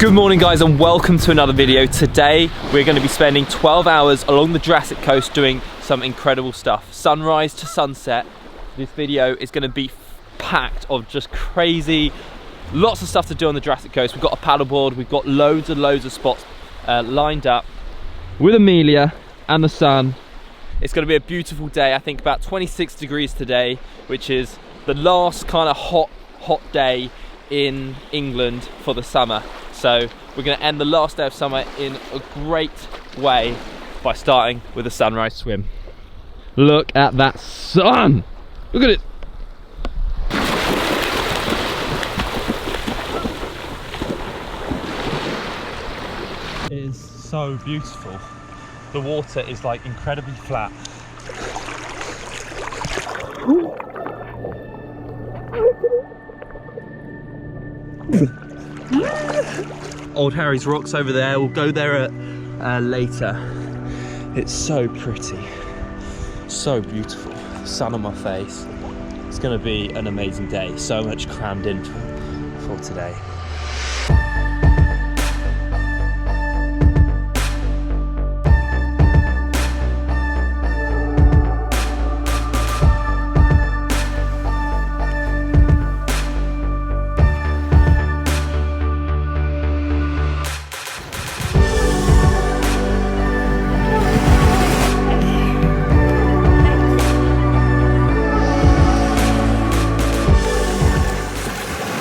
Good morning guys and welcome to another video. Today we're going to be spending 12 hours along the Jurassic Coast doing some incredible stuff. Sunrise to sunset. This video is going to be packed of just crazy, lots of stuff to do on the Jurassic Coast. We've got a paddleboard, we've got loads of spots lined up with Amelia and the sun. It's going to be a beautiful day. I think about 26 degrees today, which is the last kind of hot day in England for the summer. So we're going to end the last day of summer in a great way by starting with a sunrise swim. Look at that sun! Look at it! It is so beautiful. The water is like incredibly flat. Old Harry's Rocks over there. We'll go there later. It's so pretty, so beautiful. Sun on my face. It's going to be an amazing day. So much crammed in for today.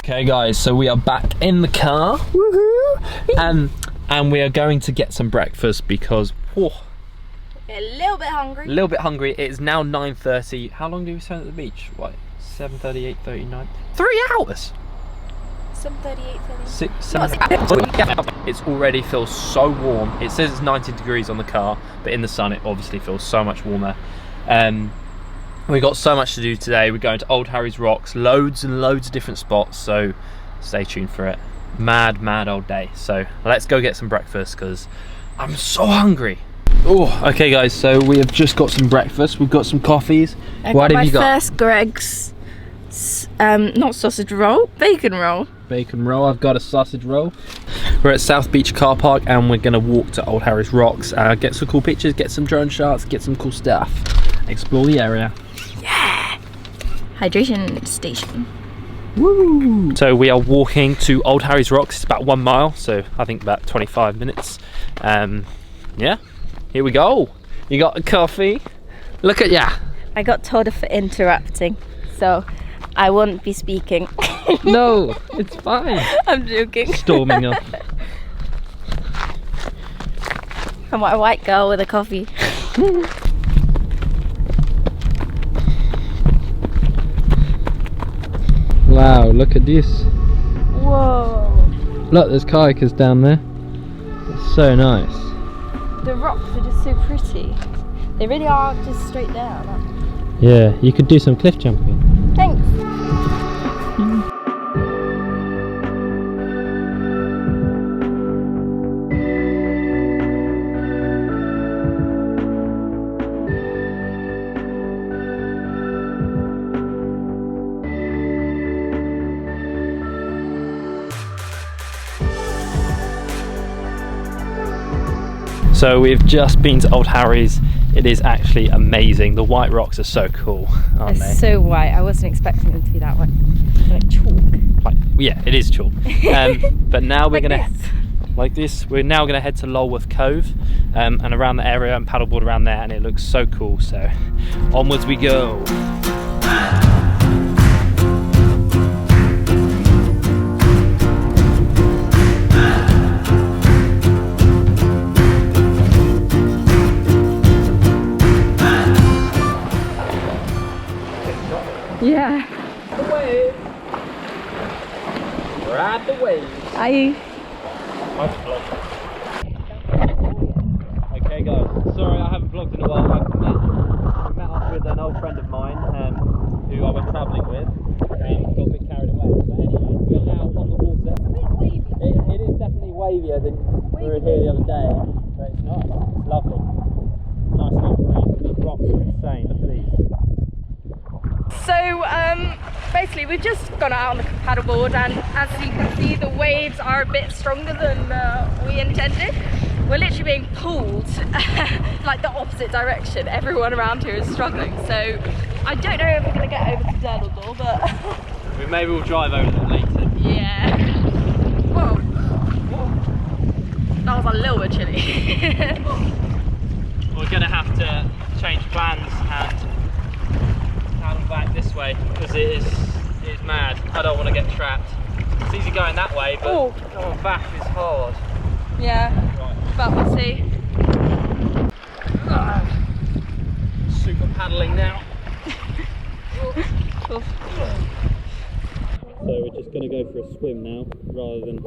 Okay guys, so we are back in the car. Woohoo! And we are going to get some breakfast because a little bit hungry. A little bit hungry. It is now 9:30. How long do we spend at the beach? What? 7:30, 8:30, 3 hours. 7:30, 8:30. 6, 7. It already feels so warm. It says it's 90 degrees on the car, but in the sun it obviously feels so much warmer. We've got so much to do today. We're going to Old Harry's Rocks, loads and loads of different spots, so stay tuned for it. Mad old day. So let's go get some breakfast because I'm so hungry. Oh, okay guys, so we have just got some breakfast. We've got some coffees. What have you got? My first Greg's, not sausage roll, bacon roll. Bacon roll, I've got a sausage roll. We're at South Beach car park and we're gonna walk to Old Harry's Rocks, get some cool pictures, get some drone shots, get some cool stuff. Explore the area. Yeah! Hydration station. Woo! So we are walking to Old Harry's Rocks. It's about 1 mile, so I think about 25 minutes. Yeah, here we go. You got a coffee? Look at ya! I got told off for interrupting, so I won't be speaking. No, it's fine. I'm joking. Storming up. I'm a white girl with a coffee. Wow, look at this. Whoa. Look, there's kayakers down there. It's so nice. The rocks are just so pretty. They really are just straight down. Yeah, you could do some cliff jumping. Thanks. So we've just been to Old Harry's. It is actually amazing. The white rocks are so cool, aren't they? So white. I wasn't expecting them to be that white. Like chalk. Like, yeah, it is chalk. But now we're like gonna this. like this. We're now gonna head to Lulworth Cove and around the area and paddleboard around there, and it looks so cool. So onwards we go. Yeah. The wave. Ride the wave. Are you? Okay guys, sorry I haven't vlogged in a while. I met up with an old friend of mine who I went travelling with and got a bit carried away. But anyway, we're now on the water. It's a bit wavy. It is definitely wavier than we were here the other day, but it's nice. It's lovely. Nice little breeze. These rocks are insane. Look at these. So basically we've just gone out on the paddleboard, and as you can see the waves are a bit stronger than we intended. We're literally being pulled like the opposite direction. Everyone around here is struggling, so I don't know if we're going to get over to Durdle Door, but maybe we'll drive over there later. Yeah. Whoa. That was a little bit chilly. We're going to have to change plans and paddle back this way because it is mad. I don't want to get trapped. It's easy going that way, but going back is hard. Yeah, right. But we'll see. Super paddling now. So we're just going to go for a swim now rather than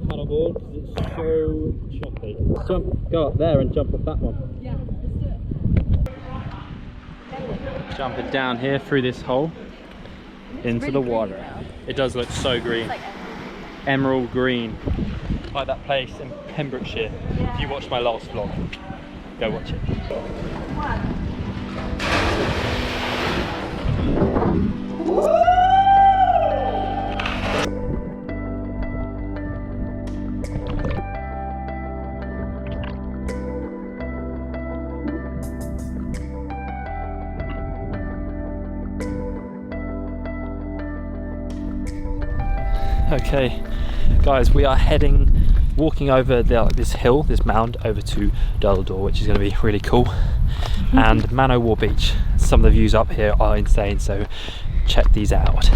paddleboard because it's so choppy. Go up there and jump off that one. Yeah, let's do it. Jumping down here through this hole into the water. It does look so green. Like emerald green. Like that place in Pembrokeshire. Yeah. If you watched my last vlog, go watch it. Okay, guys, we are walking over this hill, this mound, over to Durdle Door, which is going to be really cool. And Man War Beach. Some of the views up here are insane, so check these out.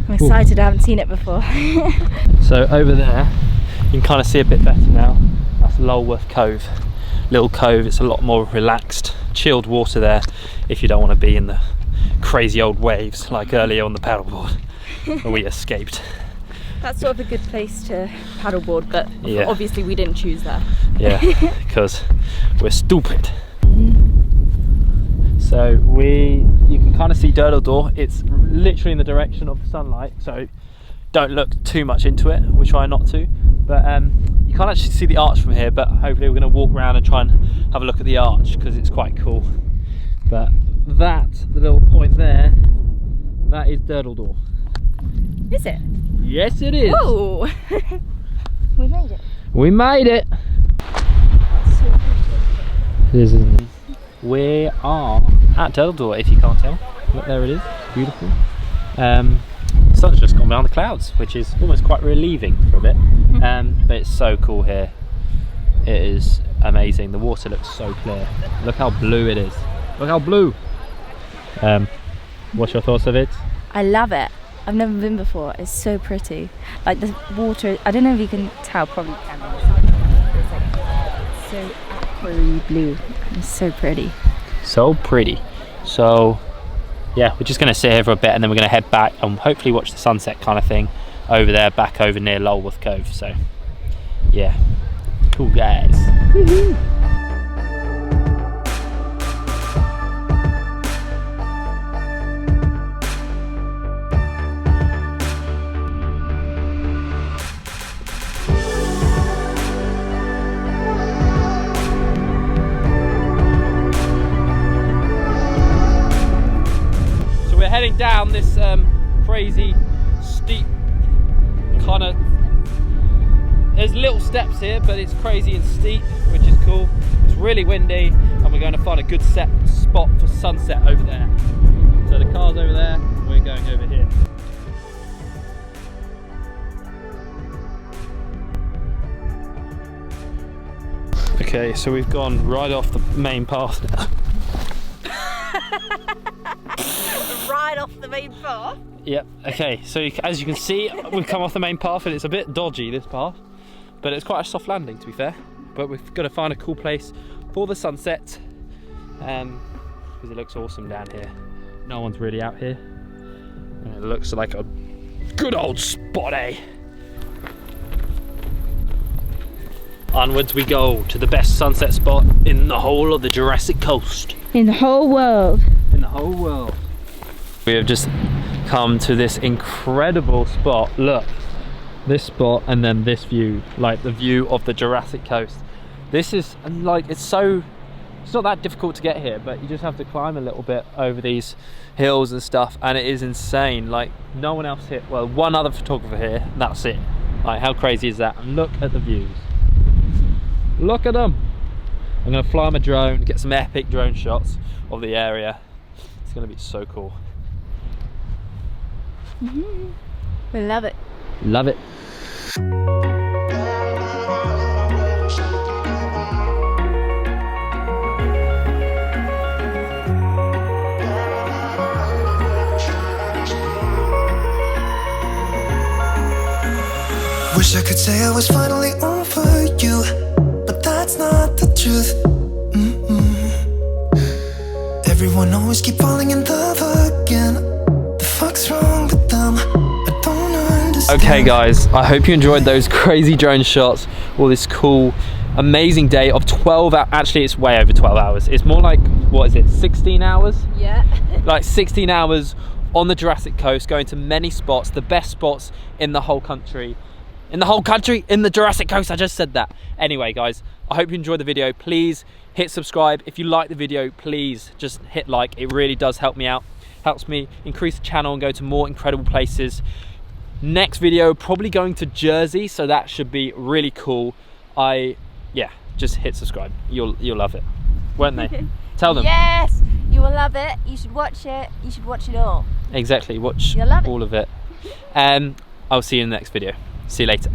I'm excited. I haven't seen it before. So over there, you can kind of see a bit better now. That's Lulworth Cove. Little cove. It's a lot more relaxed, chilled water there if you don't want to be in the crazy old waves like earlier on the paddleboard where we escaped. That's sort of a good place to paddleboard, but yeah, obviously we didn't choose that. Yeah, because we're stupid. So you can kind of see Durdle Door. It's literally in the direction of the sunlight, so don't look too much into it. We try not to, but you can't actually see the arch from here, but hopefully we're going to walk around and try and have a look at the arch because it's quite cool. But the little point there, that is Durdle Door. Is it? Yes, it is. Oh, we made it. We made it. We are at Durdle Door, if you can't tell. Look, there it is. Beautiful. The sun's just gone behind the clouds, which is almost quite relieving for a bit. But it's so cool here. It is amazing. The water looks so clear. Look how blue it is. Look how blue. What's your thoughts of it? I love it. I've never been before. It's so pretty. Like the water, I don't know if you can tell, probably can. It's like so aquary blue. It's so pretty. So pretty. So yeah, we're just going to sit here for a bit and then we're going to head back and hopefully watch the sunset kind of thing over there, back over near Lulworth Cove. So yeah, cool guys. Woohoo. Heading down this crazy steep kind of, there's little steps here but it's crazy and steep, which is cool. It's really windy and we're going to find a good spot for sunset over there. So the car's over there, we're going over here. Okay, so we've gone right off the main path now. Right off the main path? Yep, okay, so as you can see, we've come off the main path and it's a bit dodgy, this path, but it's quite a soft landing to be fair. But we've got to find a cool place for the sunset because it looks awesome down here. No one's really out here and it looks like a good old spot, eh? Onwards we go to the best sunset spot in the whole of the Jurassic Coast. In the whole world. In the whole world. We have just come to this incredible spot. Look, this spot and then this view, like the view of the Jurassic Coast. This is like, it's so It's not that difficult to get here, but you just have to climb a little bit over these hills and stuff, and it is insane. Like, no one else here, well, one other photographer here, and that's it. Like, how crazy is that? And look at the views. Look at them. I'm gonna fly my drone, get some epic drone shots of the area. It's gonna be so cool. We love it. Love it. Wish I could say I was finally over you, but that's not the truth. Everyone always keep falling in love again. The fuck's wrong with them? I don't understand. Okay guys, I hope you enjoyed those crazy drone shots, all this cool, amazing day of 12 hours. Actually, it's way over 12 hours. It's more like, what is it, 16 hours? Yeah. Like 16 hours on the Jurassic Coast, going to many spots, the best spots in the whole country. In the Jurassic Coast, I just said that. Anyway guys, I hope you enjoyed the video. Please hit subscribe. If you like the video, please just hit like. It really does help me out. Helps me increase the channel and go to more incredible places. Next video, probably going to Jersey, so that should be really cool. Yeah, just hit subscribe. You'll love it. Won't they? Tell them. Yes, you will love it. You should watch it. You should watch it all. Exactly, watch You'll love it. all of it. I'll see you in the next video. See you later.